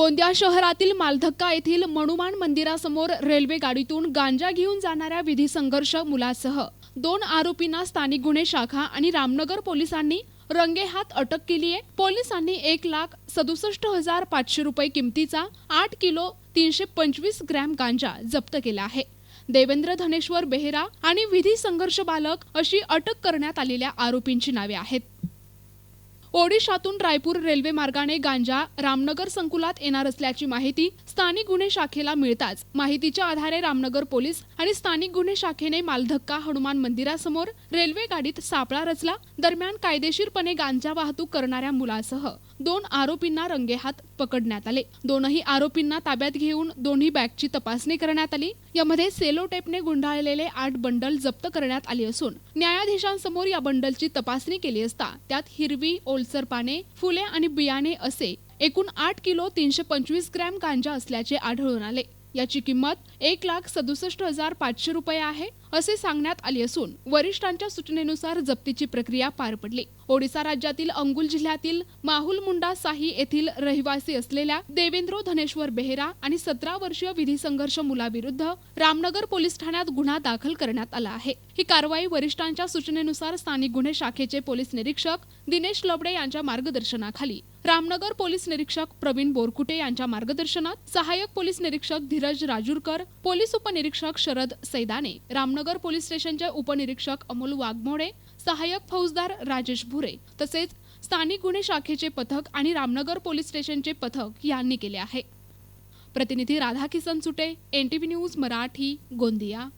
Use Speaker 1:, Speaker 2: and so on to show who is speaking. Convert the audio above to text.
Speaker 1: गोंदिया शहरातील मालधक्का येथील मनुमान मंदिरासमोर रेल्वे गाडीतून गांजा घेऊन जाणाऱ्या विधी संघर्ष मुलासह 2 आरोपींना स्थानिक गुन्हे शाखा आणि रामनगर पोलिसांनी रंगेहात अटक केली आहे। पोलिसांनी 1,67,500 रुपये किमतीचा 8 किलो 325 ग्रॅम गांजा जप्त केला आहे। देवेंद्र धनेश्वर बेहेरा आणि विधी संघर्ष बालक अशी अटक करण्यात आलेल्या आरोपींची नावे आहेत। ओडिशातून रायपूर रेल्वे मार्गाने गांजा रामनगर संकुलात येणार असल्याची माहिती स्थानिक गुन्हे शाखेला मिळताच माहितीच्या आधारे रामनगर पोलीस आणि स्थानिक गुन्हे शाखेने मालधक्का हनुमान मंदिरासमोर रेल्वे गाडीत सापळा रचला। दरम्यान कायदेशीरपणे गांजा वाहतूक करणाऱ्या मुलासह 2 आरोपींना रंगेहात पकडण्यात आले। दोनही आरोपींना ताब्यात घेऊन दोन्ही बॅगची तपासणी करण्यात आली। यामध्ये सेलो टेपने गुंडाळलेले 8 बंडल जप्त करण्यात आले असून न्यायाधीशांसमोर या बंडलची तपासणी केली असता त्यात हिरवी ओलसर पाने, फुले आणि बियाणे असे एकूण 8 किलो 325 ग्रॅम गांजा असल्याचे आढळून आले। याची किंमत 1,67,500 रुपये आहे असे सांगण्यात आले असून वरिष्ठांच्या सूचनेनुसार जप्तीची प्रक्रिया पार पडली। ओडिशा राज्यातील अंगुल जिल्ह्यातील माहुल मुंडा साही येथील रहिवासी असलेल्या देवेंद्र धनेश्वर बेहेरा आणि 17 वर्षीय विधी संघर्ष मुलाविरुद्ध रामनगर पोलीस ठाण्यात गुन्हा दाखल करण्यात आला आहे। ही कारवाई वरिष्ठांच्या सूचनेनुसार स्थानिक गुन्हे शाखेचे पोलीस निरीक्षक दिनेश लवडे यांच्या मार्गदर्शनाखाली रामनगर पोलीस निरीक्षक प्रवीण बोरकुटे यांच्या मार्गदर्शनात सहाय्यक पोलीस निरीक्षक धीरज राजूरकर, पोलीस उपनिरीक्षक शरद सैदाने, रामनगर पोलीस स्टेशनचे उपनिरीक्षक अमोल वाघमोडे, सहाय्यक फौजदार राजेश भुरे तसेच स्थानिक गुन्हे शाखेचे पथक आणि रामनगर पोलीस स्टेशनचे पथक यांनी केले आहे। प्रतिनिधी राधा किसन सुटे, NTV न्यूज मराठी, गोंदिया।